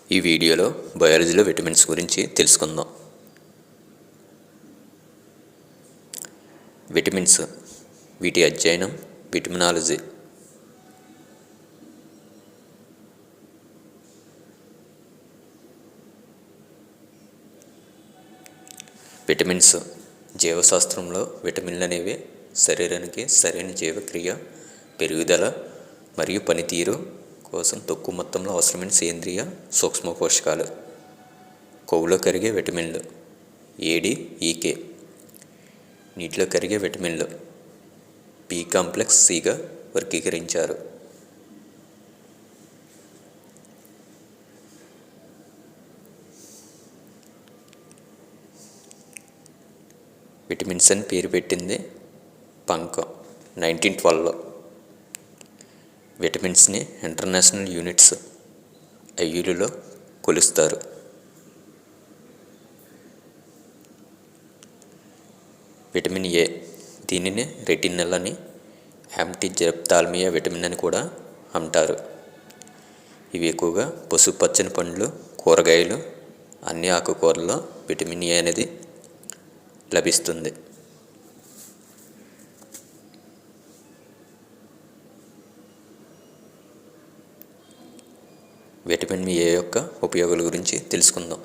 ఈ వీడియోలో బయాలజీలో విటమిన్స్ గురించి తెలుసుకుందాం. విటమిన్స్, వీటి అధ్యయనం విటమినాలజీ. విటమిన్స్ జీవశాస్త్రంలో విటమిన్లు అనేవి శరీరానికి సరైన జీవక్రియ, పెరుగుదల మరియు పనితీరు కోసం తక్కువ మొత్తంలో అవసరమైన సేంద్రియ సూక్ష్మ పోషకాలు. కొవ్వులో కరిగే విటమిన్లు ఏడి, ఈకే. నీటిలో కరిగే విటమిన్లు బి కాంప్లెక్స్ సిగా వర్గీకరించారు. విటమిన్స్ అని పేరు పెట్టింది పంకం 1912లో. విటమిన్స్ని ఇంటర్నేషనల్ యూనిట్స్ ఐయులలో కొలుస్తారు. విటమిన్ ఏ, దీనిని రెటినల్ అని, యాంటీజెప్తాల్మియా విటమిన్ అని కూడా అంటారు. ఇవి ఎక్కువగా పసుపచ్చని పండ్లు, కూరగాయలు, అన్ని ఆకుకూరల్లో విటమిన్ ఏ అనేది లభిస్తుంది. విటమిన్ ఏ యొక్క ఉపయోగాల గురించి తెలుసుకుందాం.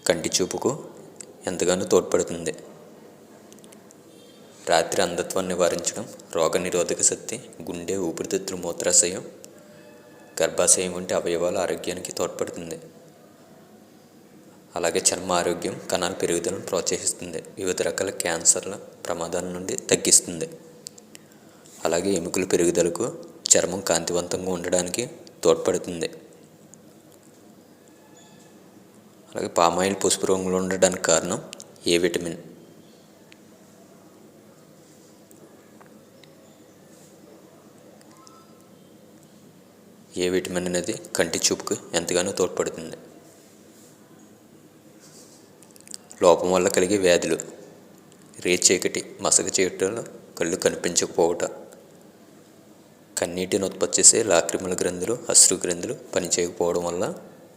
కంటి చూపుకు ఎంతగానో తోడ్పడుతుంది. రాత్రి అంధత్వాన్ని నివారించడం, రోగనిరోధక శక్తి, గుండె, ఊపిరితిత్తులు, మూత్రాశయం, గర్భాశయం వంటి అవయవాల ఆరోగ్యానికి తోడ్పడుతుంది. అలాగే చర్మ ఆరోగ్యం, కణాల పెరుగుదలను ప్రోత్సహిస్తుంది. వివిధ రకాల క్యాన్సర్ల ప్రమాదాల నుండి తగ్గిస్తుంది. అలాగే ఎముకల పెరుగుదలకు, చర్మం కాంతివంతంగా ఉండడానికి తోడ్పడుతుంది. అలాగే పామాయిల్ పసుపు రంగులో ఉండడానికి కారణం ఏ విటమిన్. ఏ విటమిన్ అనేది కంటి చూపుకు ఎంతగానో తోడ్పడుతుంది. లోపం వల్ల కలిగే వ్యాధులు రేచీకటి, మసక చేయటంలో, కళ్ళు కనిపించకపోవటం, కన్నీటిని ఉత్పత్తి చేసే లాక్రిమల్ గ్రంథులు, అశ్రు గ్రంథులు పనిచేయకపోవడం వల్ల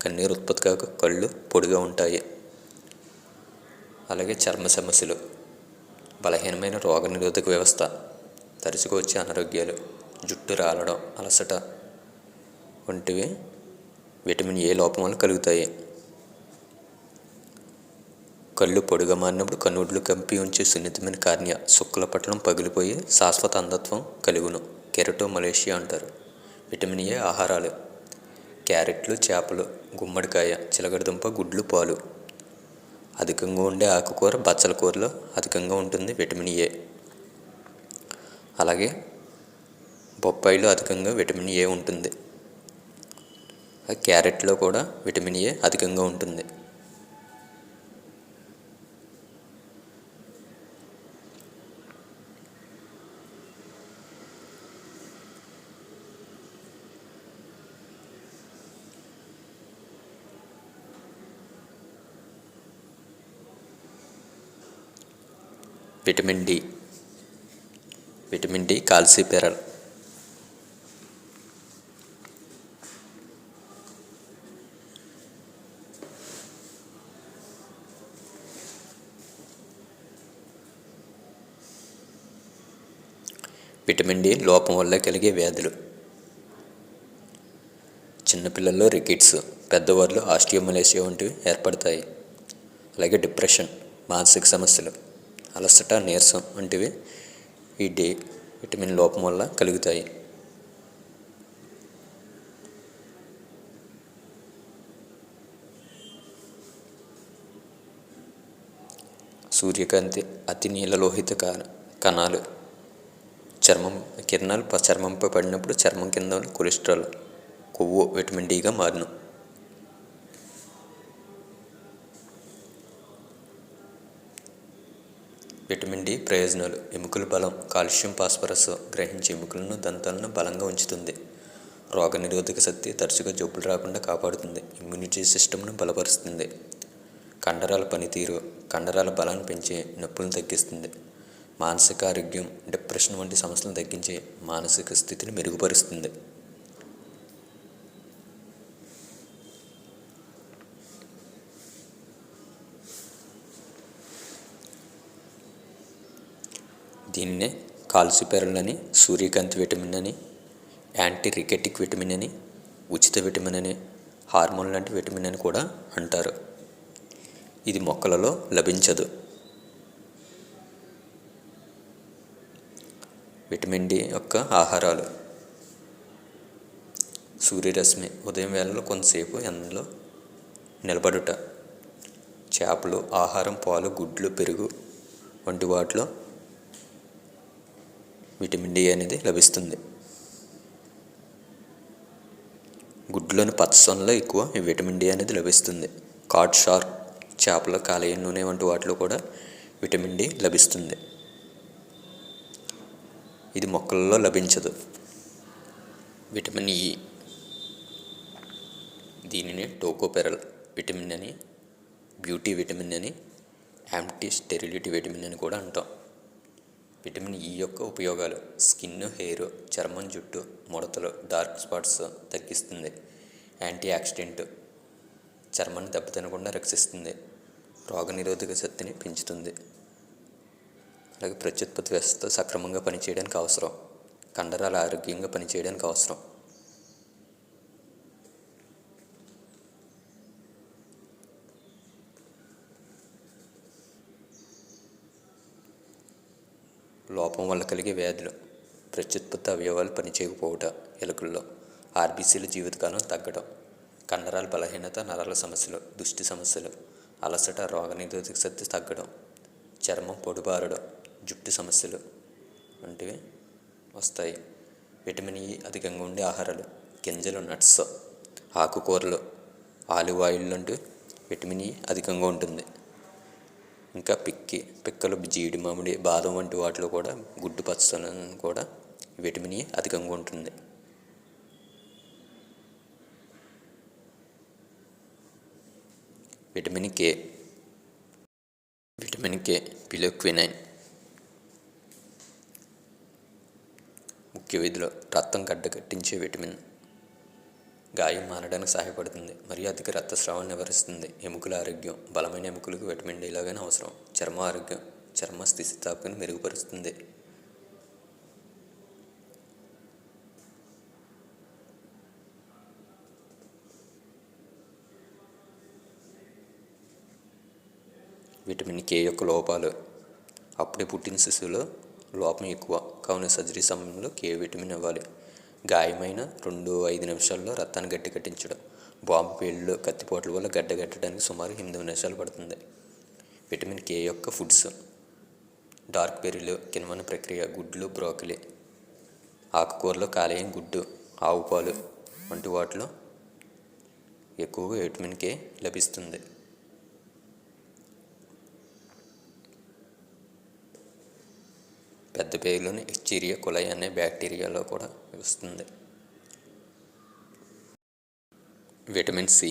కన్నీరు ఉత్పత్తి కాక కళ్ళు పొడిగా ఉంటాయి. అలాగే చర్మ సమస్యలు, బలహీనమైన రోగనిరోధక వ్యవస్థ, తరచుగా వచ్చే అనారోగ్యాలు, జుట్టు రాలడం, అలసట వంటివి విటమిన్ ఏ లోపం వల్ల కలుగుతాయి. కళ్ళు పొడిగా మారినప్పుడు కనుగుడ్లు కంపి ఉంచే సున్నితమైన కార్నియా, శుక్ల పట్టణం పగిలిపోయి శాశ్వత అంధత్వం కలుగును. కెరటోమలేషియా అంటారు. విటమిన్ ఏ ఆహారాలు క్యారెట్లు, చేపలు, గుమ్మడికాయ, చిలకడదుంప, గుడ్లు, పాలు. అధికంగా ఉండే ఆకుకూర బచ్చల కూరలో అధికంగా ఉంటుంది విటమిన్ ఏ. అలాగే బొప్పాయిలో అధికంగా విటమిన్ ఏ ఉంటుంది. క్యారెట్లో కూడా విటమిన్ ఏ అధికంగా ఉంటుంది. Vitamin D. Vitamin D calciferol. Vitamin D లోపం వల్ల కలిగే వ్యాధులు చిన్నపిల్లల్లో రికెట్స్, పెద్దవారిలో ఆస్టియోమలేషియా వంటివి ఏర్పడతాయి. అలాగే డిప్రెషన్, మానసిక సమస్యలు, అలసట, నీరసం వంటివి ఈ డి విటమిన్ లోపం వల్ల కలుగుతాయి. సూర్యకాంతి, అతి నీలలోహిత కణాలు, చర్మం కిరణాలు చర్మంపై పడినప్పుడు చర్మం కింద కొలెస్ట్రాల్, కొవ్వు విటమిన్ డిగా మారును. విటమిన్ డి ప్రయోజనాలు: ఎముకల బలం, కాల్షియం, ఫాస్ఫరస్ గ్రహించి ఎముకలను, దంతాలను బలంగా ఉంచుతుంది. రోగనిరోధక శక్తి, తరచుగా జబ్బులు రాకుండా కాపాడుతుంది. ఇమ్యూనిటీ సిస్టమ్ను బలపరుస్తుంది. కండరాల పనితీరు, కండరాల బలాన్ని పెంచి నొప్పులను తగ్గిస్తుంది. మానసిక ఆరోగ్యం, డిప్రెషన్ వంటి సమస్యలను తగ్గించి మానసిక స్థితిని మెరుగుపరుస్తుంది. దీన్నే కాల్సిఫెరాల్ అని, సూర్యకాంతి విటమిన్ అని, యాంటీ రికెటిక్ విటమిన్ అని, ఉచిత విటమిన్ అని, హార్మోన్ లాంటి విటమిన్ అని కూడా అంటారు. ఇది మొక్కలలో లభించదు. విటమిన్ డి యొక్క ఆహారాలు: సూర్యరశ్మి, ఉదయం వేళలో కొంతసేపు ఎండలో నిలబడుట, చేపలు, ఆహారం, పాలు, గుడ్లు, పెరుగు వంటి వాటిలో విటమిన్ డి అనేది లభిస్తుంది. గుడ్లోని పచ్చసొనలో ఎక్కువ ఈ విటమిన్ డి అనేది లభిస్తుంది. కాడ్, షార్క్, చేపల కాలేయం నూనె వంటి వాటిలో కూడా విటమిన్ డి లభిస్తుంది. ఇది మొక్కలలో లభించదు. విటమిన్ ఇ, దీనిని టోకోపెరల్ విటమిన్ అని, బ్యూటీ విటమిన్ అని, యాంటీ స్టెరిలిటీ విటమిన్ అని కూడా అంటాం. విటమిన్ ఇ యొక్క ఉపయోగాలు: స్కిన్, హెయిర్, చర్మం, జుట్టు, ముడతలు, డార్క్ స్పాట్స్ తగ్గిస్తుంది. యాంటీ ఆక్సిడెంట్, చర్మాన్ని దెబ్బతినకుండా రక్షిస్తుంది. రోగనిరోధక శక్తిని పెంచుతుంది. అలాగే ప్రత్యుత్పత్తి వ్యవస్థ సక్రమంగా పనిచేయడానికి అవసరం. కండరాలు ఆరోగ్యంగా పనిచేయడానికి అవసరం. లోపం వల్ల కలిగే వ్యాధులు: ప్రత్యుత్పత్తి అవయవాలు పనిచేయకపోవట, ఎలుకల్లో ఆర్బీసీల జీవితకాలం తగ్గడం, కండరాల బలహీనత, నరాల సమస్యలు, దృష్టి సమస్యలు, అలసట, రోగనిరోధక శక్తి తగ్గడం, చర్మం పొడిబారడం, జుట్టు సమస్యలు వంటివి వస్తాయి. విటమిన్ ఇ అధికంగా ఉండే ఆహారాలు: గింజలు, నట్స్, ఆకుకూరలు, ఆలివ్ ఆయిల్ లాంటి విటమిన్ ఇ అధికంగా ఉంటుంది. ఇంకా పిక్కలు, జీడి మామిడి, బాదం వంటి వాటిలో కూడా, గుడ్డు పచ్చసొన కూడా విటమిన్ ఇ అధికంగా ఉంటుంది. Vitamin K. విటమిన్ కే పిలోక్వినైన్ ముఖ్య విధులు: రక్తం గడ్డకట్టించే విటమిన్, గాయం మారడానికి సహాయపడుతుంది మరియు అధిక రక్తస్రావం నివారిస్తుంది. ఎముకల ఆరోగ్యం: బలమైన ఎముకలకు విటమిన్ డి లాగానే అవసరం. చర్మ ఆరోగ్యం: చర్మ స్థితిస్థాపకతను మెరుగుపరుస్తుంది. విటమిన్ కే యొక్క లోపాలు: అప్పుడే పుట్టిన శిశువులో లోపం ఎక్కువ, కావున సర్జరీ సమయంలో కే విటమిన్ ఇవ్వాలి. గాయమైన 2-5 నిమిషాల్లో రక్తాన్ని గట్టి కట్టించడం. బాంబు పేలుళ్ళు, కత్తిపోట్ల వల్ల గడ్డగట్టడానికి సుమారు 8 నిమిషాలు పడుతుంది. విటమిన్ కే యొక్క ఫుడ్స్: డార్క్ బెర్రీలు, కిణ్వన ప్రక్రియ, గుడ్లు, బ్రోకలీ, ఆకుకూరలు, కాలేయం, గుడ్డు, ఆవు పాలు వంటి వాటిలో ఎక్కువగా విటమిన్ కే లభిస్తుంది. పెద్ద పేగులోని ఎచ్టీరియా కొలై అనే బ్యాక్టీరియాలో కూడా వస్తుంది. విటమిన్ సి,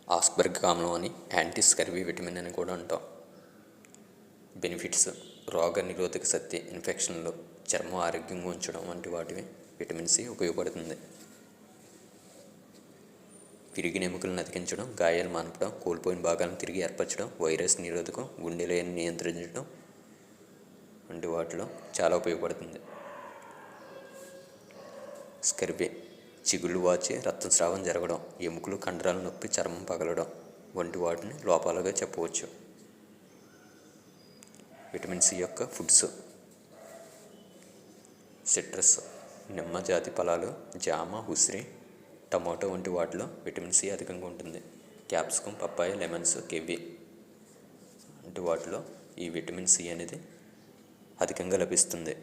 ఆస్పర్గ్ ఆమ్లం అని, యాంటీ స్కర్వీ విటమిన్ అని కూడా అంటాం. బెనిఫిట్స్: రోగ నిరోధక శక్తి, ఇన్ఫెక్షన్లు, చర్మం ఆరోగ్యంగా ఉంచడం వంటి వాటివి విటమిన్ సి ఉపయోగపడుతుంది. విరిగిన ఎముకలను అతికించడం, గాయాలు మాన్పడం, కోల్పోయిన భాగాలను తిరిగి ఏర్పరచడం, వైరస్ నిరోధకం, గుండెలను నియంత్రించడం వంటి వాటిలో చాలా ఉపయోగపడుతుంది. స్కర్వీ: చిగుళ్ళు వాచి, రక్తస్రావం జరగడం, ఎముకలు, కండరాల నొప్పి, చర్మం పగలడం వంటి వాటిని లోపాలుగా చెప్పవచ్చు. విటమిన్ సి యొక్క ఫుడ్స్: సిట్రస్, నిమ్మ జాతి ఫలాలు, జామ, ఉసిరి, టమాటో వంటి వాటిలో విటమిన్ సి అధికంగా ఉంటుంది. క్యాప్సికం, పప్పాయ, లెమన్స్, కివి వంటి వాటిలో ఈ విటమిన్ సి అనేది అధికంగా లభిస్తుంది.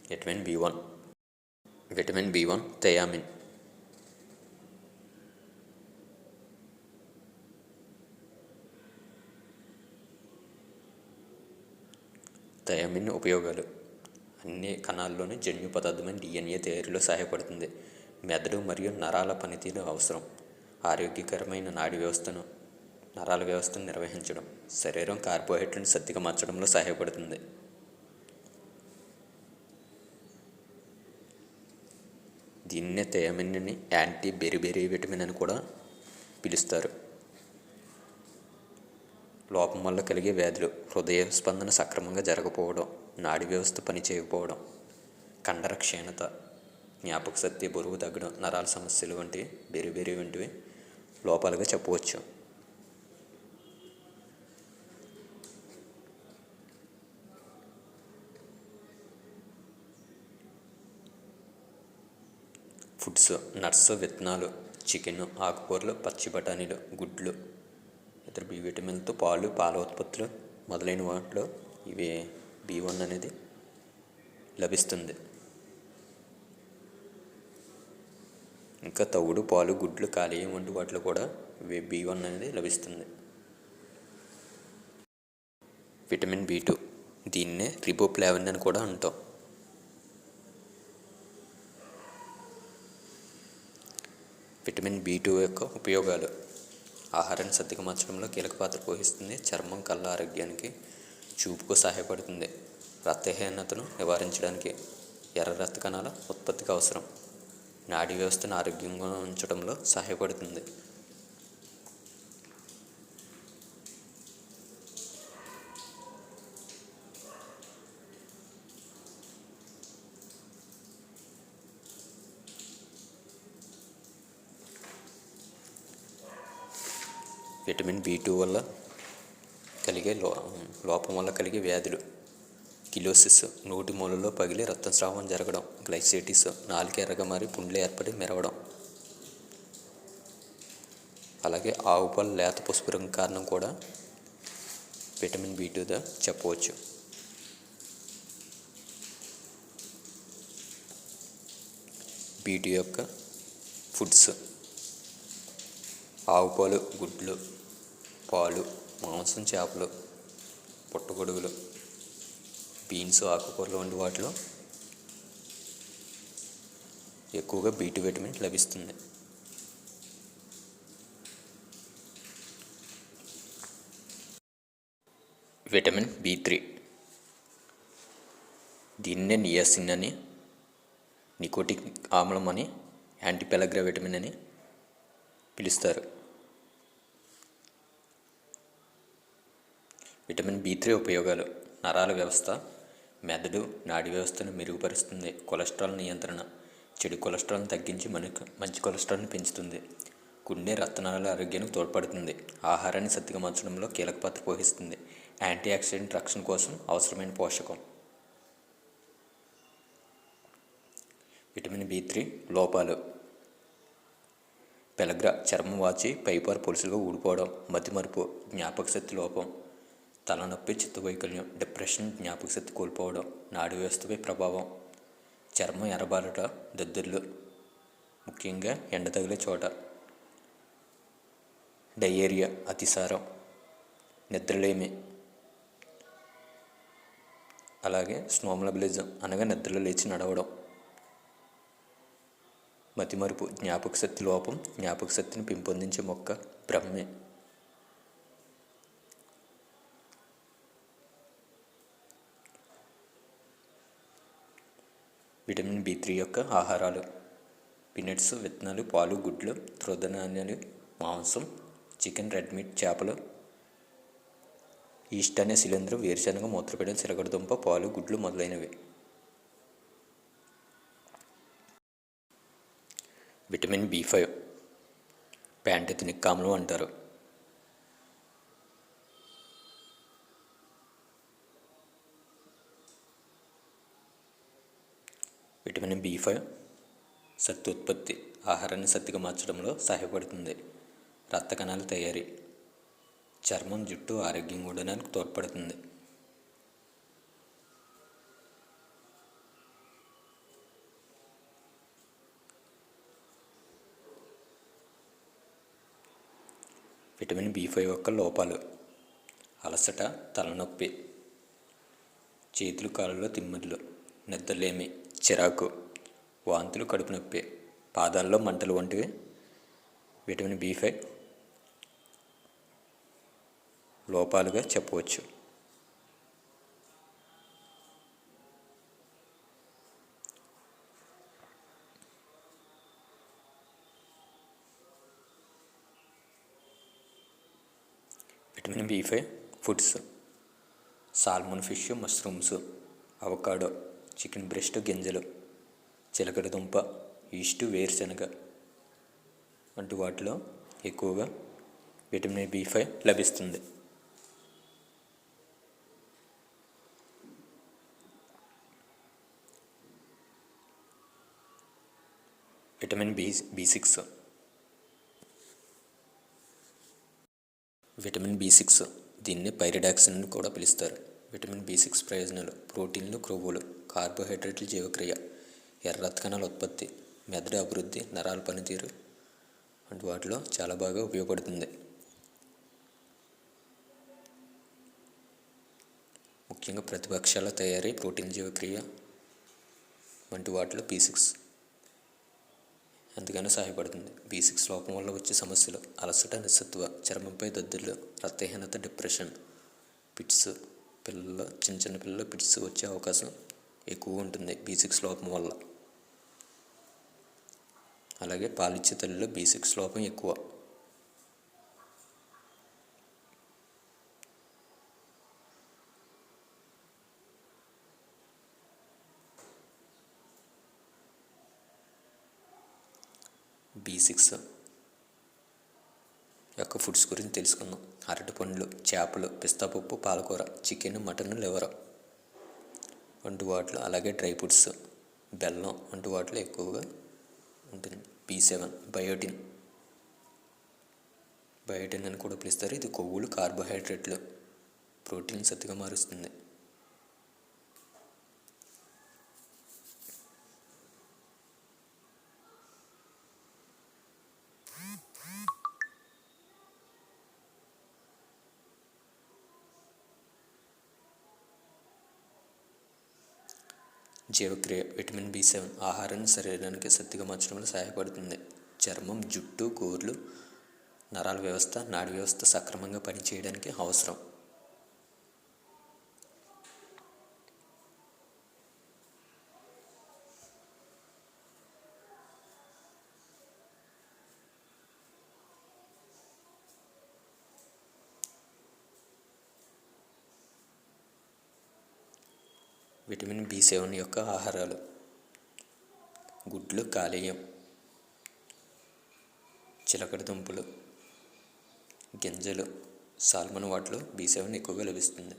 Vitamin B one. Vitamin B one thiamine. Thiamine ఉపయోగాలు: అన్ని కణాల్లోని జన్యు పదార్థమైన డిఎన్ఏ తయారీలో సహాయపడుతుంది. మెదడు మరియు నరాల పనితీరు అవసరం. ఆరోగ్యకరమైన నరాల వ్యవస్థను నిర్వహించడం. శరీరం కార్బోహైడ్రేట్లను శక్తిగా మార్చడంలో సహాయపడుతుంది. దీన్నే థయామిన్ని యాంటీ బెరిబెరీ విటమిన్ అని కూడా పిలుస్తారు. లోపం వల్ల కలిగే వ్యాధులు: హృదయ స్పందన సక్రమంగా జరగకపోవడం, నాడీ వ్యవస్థ పనిచేయకపోవడం, కండర క్షీణత, జ్ఞాపక శక్తి, బరువు తగ్గడం, నరాల సమస్యలు వంటివి లోపాలుగా చెప్పవచ్చు. ఫుడ్స్: నట్స్, విత్తనాలు, చికెన్, ఆకుకూరలు, పచ్చి బఠానీలు, గుడ్లు, ఇతర బి విటమిన్తో పాలు, పాల ఉత్పత్తులు మొదలైన వాటిలో ఇవి B1 అనేది లభిస్తుంది. ఇంకా తవుడు, పాలు, గుడ్లు, కాలేయం వంటి వాటిలో కూడా B1 అనేది లభిస్తుంది. విటమిన్ B2, దీన్నే రిబోఫ్లావిన్ అని కూడా అంటాం. విటమిన్ B2 యొక్క ఉపయోగాలు: ఆహారాన్ని సద్దిగా మార్చడంలో కీలక పాత్ర పోషిస్తుంది. చర్మం, కళ్ళ ఆరోగ్యానికి, చూపుకు సహాయపడుతుంది. రక్తహీనతను నివారించడానికి, ఎర్ర రక్త కణాల ఉత్పత్తికి అవసరం. నాడీ వ్యవస్థను ఆరోగ్యంగా ఉంచడంలో సహాయపడుతుంది. విటమిన్ B2 వల్ల కలిగే లోపం వల్ల కలిగే వ్యాధులు: కిలోసిస్, నోటి మూలలో పగిలి రక్తస్రావం జరగడం. గ్లైసైటిస్, నాలుక ఎర్రగా మారి పుండ్లు ఏర్పడి మెరవడం. అలాగే ఆవు పాలు లేత పసుపు రంగు కారణం కూడా విటమిన్ B2గా చెప్పవచ్చు. B2 యొక్క ఫుడ్స్: ఆవు పాలు, గుడ్లు, పాలు, మాంసం, చేపలు, పుట్టగొడుగులు, బీన్స్, ఆకుకూరలు వంటి వాటిలో ఎక్కువగా B2 విటమిన్ లభిస్తుంది. విటమిన్ B3, దీన్నే నియాసిన్ అని, నికోటిక్ ఆమ్లం అని, యాంటీపెలగ్రా విటమిన్ అని పిలుస్తారు. విటమిన్ B3 ఉపయోగాలు: నరాల వ్యవస్థ, మెదడు, నాడీ వ్యవస్థను మెరుగుపరుస్తుంది. కొలెస్ట్రాల్ నియంత్రణ, చెడు కొలెస్ట్రాల్ని తగ్గించి మంచి కొలెస్ట్రాల్ని పెంచుతుంది. గుండె, రక్తనాళాల ఆరోగ్యానికి తోడ్పడుతుంది. ఆహారాన్ని సద్దిగా మార్చడంలో కీలక పాత్ర పోషిస్తుంది. యాంటీ ఆక్సిడెంట్ రక్షణ కోసం అవసరమైన పోషకం. విటమిన్ B3 లోపాలు: పెలగ్రా, చర్మం వాచి పైపారు పొలుసులుగా ఊడిపోవడం, మతిమరుపు, జ్ఞాపక శక్తి లోపం, తలనొప్పి, చిత్తవైకల్యం, డిప్రెషన్, జ్ఞాపక శక్తి కోల్పోవడం, నాడీ వ్యవస్థపై ప్రభావం, చర్మం ఎర్రబారట, దద్దుర్లు, ముఖ్యంగా ఎండ తగిలే చోట, డయేరియా, అతిసారం, నిద్రలేమి, అలాగే స్నోమలబిలిజం అనగా నిద్రలో లేచి నడవడం, మతిమరుపు, జ్ఞాపక శక్తి లోపం, జ్ఞాపక శక్తిని పెంపొందించే మొక్క బ్రహ్మి. విటమిన్ B3 యొక్క ఆహారాలు: పీనట్స్, విత్తనాలు, పాలు, గుడ్లు, తృణధాన్యాలు, మాంసం, చికెన్, రెడ్ మీట్, చేపలు, ఈస్ట్ అనే శిలీంధ్రం, వేరుశనగ, మూత్రపిండం, చిలకడదుంప, పాలు, గుడ్లు మొదలైనవి. విటమిన్ B5, ప్యాంటోథెనిక్ ఆమ్లం అంటారు. విటమిన్ B5 సత్తు ఉత్పత్తి, ఆహారాన్ని సత్తుగా మార్చడంలో సహాయపడుతుంది. రక్త కణాల తయారీ, చర్మం, జుట్టు ఆరోగ్యంగా ఉండడానికి తోడ్పడుతుంది. విటమిన్ B5 యొక్క లోపాలు: అలసట, తలనొప్పి, చేతులు కాళ్ళలో తిమ్మిర్లు, నిద్రలేమి, చిరాకు, వాంతులు, కడుపు నొప్పి, పాదాల్లో మంటలు వంటివి విటమిన్ B5 లోపాలుగా చెప్పవచ్చు. Vitamin B five foods: salmon fish, mushrooms, avocado, chicken breast గింజలు, చిలకడ దుంప, ఈస్ట్, వేరుశనగ వంటి వాటిలో ఎక్కువగా విటమిన్ బి5 లభిస్తుంది. Vitamin B6. విటమిన్ బి6 దీన్ని పైరిడాక్సిన్ అని కూడా పిలుస్తారు. విటమిన్ బి6 ప్రయోజనాలు: ప్రోటీన్లు, క్రొవ్వులు, కార్బోహైడ్రేట్ల జీవక్రియ, ఎర్ర రక్త కణాల ఉత్పత్తి, మెదడు అభివృద్ధి, నరాల పనితీరు వంటి వాటిలో చాలా బాగా ఉపయోగపడుతుంది. ముఖ్యంగా ప్రతిపక్షాల తయారీ, ప్రోటీన్ జీవక్రియ వంటి వాటిలో బి6 ఎంతగానో సహాయపడుతుంది. బి6 లోపం వల్ల వచ్చే సమస్యలు: అలసట, నిస్సత్తువ, చర్మంపై దద్దుర్లు, రక్తహీనత, డిప్రెషన్, పిట్స్. చిన్న పిల్లల్లో పిట్స్ వచ్చే అవకాశం ఎక్కువ ఉంటుంది బి6 లోపం వల్ల. అలాగే పాలిచ్చే తల్లిలో బి6 లోపం ఎక్కువ. బి6 యొక్క ఫుడ్స్ గురించి తెలుసుకుందాం. అరటిపండ్లు, చేపలు, పిస్తాపప్పు, పాలకూర, చికెన్, మటన్, లివర్ వంటి వాటిలో, అలాగే డ్రై ఫ్రూట్స్, బెల్లం వంటి వాటిలో ఎక్కువగా ఉంటుంది. బి7 బయోటిన్ అని కూడా పిలుస్తారు. ఇది కొవ్వులు, కార్బోహైడ్రేట్లు, ప్రోటీన్ సత్తుగా మారుస్తుంది. జీవక్రియ: విటమిన్ బి7 ఆహారాన్ని శరీరానికి శక్తిగా మార్చడంలో సహాయపడుతుంది. చర్మం, జుట్టు, గోర్లు, నరాల వ్యవస్థ, నాడీ వ్యవస్థ సక్రమంగా పనిచేయడానికి అవసరం. విటమిన్ బి7 యొక్క ఆహారాలు: గుడ్లు, కాలేయం, చిలకడ దుంపలు, గింజలు, సాల్మన్ వాటిలో బి7 ఎక్కువగా లభిస్తుంది.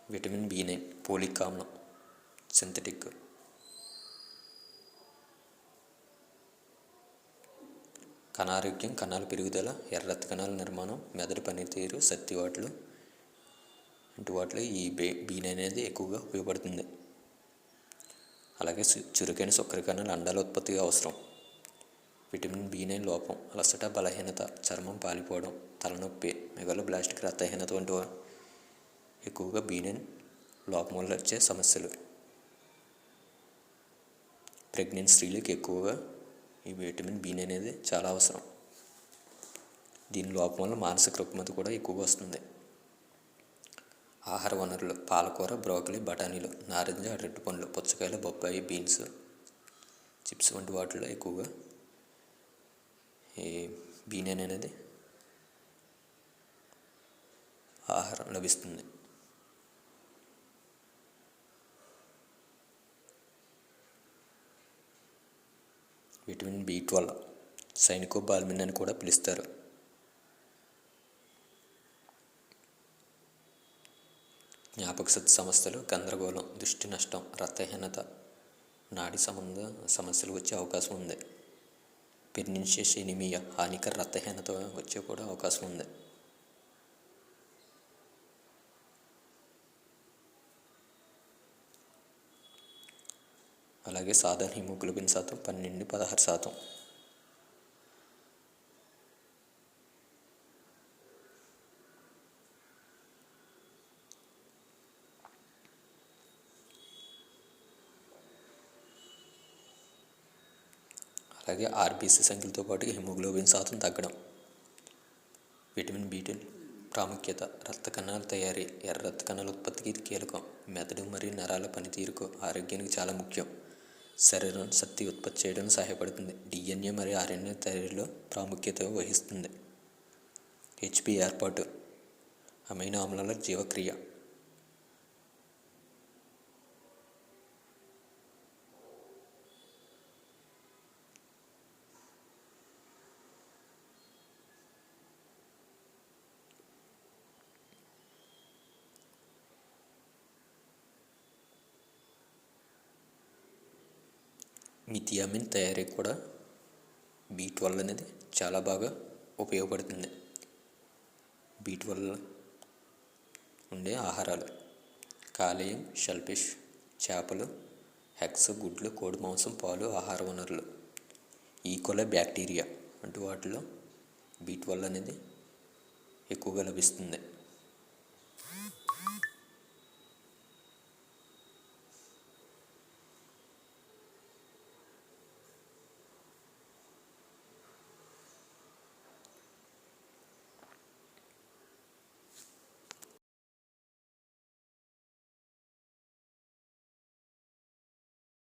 విటమిన్ బి9 పోలిక్ ఆమ్లం, సింథటిక్. కణారోగ్యం, కణాల పెరుగుదల, ఎర్ర రక్త కణాల నిర్మాణం, మెదడు పనితీరు, శక్తి వాటిలో ఈ బి9 అనేది ఎక్కువగా ఉపయోగపడుతుంది. అలాగే చురుకైన శుక్ర కణాలు, అండాల ఉత్పత్తిగా అవసరం. విటమిన్ బి9 లోపం: అలసట, బలహీనత, చర్మం పాలిపోవడం, తలనొప్పి, మెగాలోబ్లాస్టిక్ రక్తహీనత వంటి ఎక్కువగా బి9 లోపం వల్ల వచ్చే సమస్యలు. ప్రెగ్నెంట్ స్త్రీలకు ఎక్కువగా ఈ విటమిన్ బి9 అనేది చాలా అవసరం. దీని లోపం వల్ల మానసిక రుగ్మత కూడా ఎక్కువగా వస్తుంది. ఆహార వనరులు: పాలకూర, బ్రోకలీ, బఠానీలు, నారింజ, అరటిపండ్లు, పుచ్చకాయలు, బొప్పాయి, బీన్స్, చిప్స్ వంటి వాటిలో ఎక్కువగా ఈ బి9 అనేది ఆహారం లభిస్తుంది. విటమిన్ బి12 సైనికోబాల్మిన్ అని కూడా పిలుస్తారు. జ్ఞాపకశక్తి సమస్యలు, గందరగోళం, దృష్టి నష్టం, రక్తహీనత, నాడీ సంబంధ సమస్యలు వచ్చే అవకాశం ఉంది. పెర్నిషియస్ ఎనీమియా హానికర రక్తహీనత వచ్చే కూడా అవకాశం ఉంది. అలాగే సాధారణ హిమోగ్లోబిన్ శాతం 12-16%. అలాగే ఆర్బీసీ సంఖ్యలతో పాటు హిమోగ్లోబిన్ శాతం తగ్గడం. విటమిన్ బి12 ప్రాముఖ్యత: రక్త కణాల తయారీ, ఎర్ర రక్త కణాల ఉత్పత్తికి ఇది కీలకం. మెదడు మరియు నరాల పనితీరుకు, ఆరోగ్యానికి చాలా ముఖ్యం. శరీరం శక్తి ఉత్పత్తి చేయడానికి సహాయపడుతుంది. డిఎన్ఏ మరియు ఆర్ఎన్ఏ తయారీలో ప్రాముఖ్యత వహిస్తుంది. హెచ్పి ఏర్పాటు, అమైనో ఆమ్లాల జీవక్రియ. మిథియామిన్ తయారీకి కూడా B12 అనేది చాలా బాగా ఉపయోగపడుతుంది. B12 ఉండే ఆహారాలు: కాలేయం, షెల్ఫిష్, చేపలు, ఎగ్స్, గుడ్లు, కోడి మాంసం, పాలు ఆహార వనరులు. ఈకోలై బ్యాక్టీరియా వంటి వాటిలో B12 అనేది ఎక్కువగా లభిస్తుంది.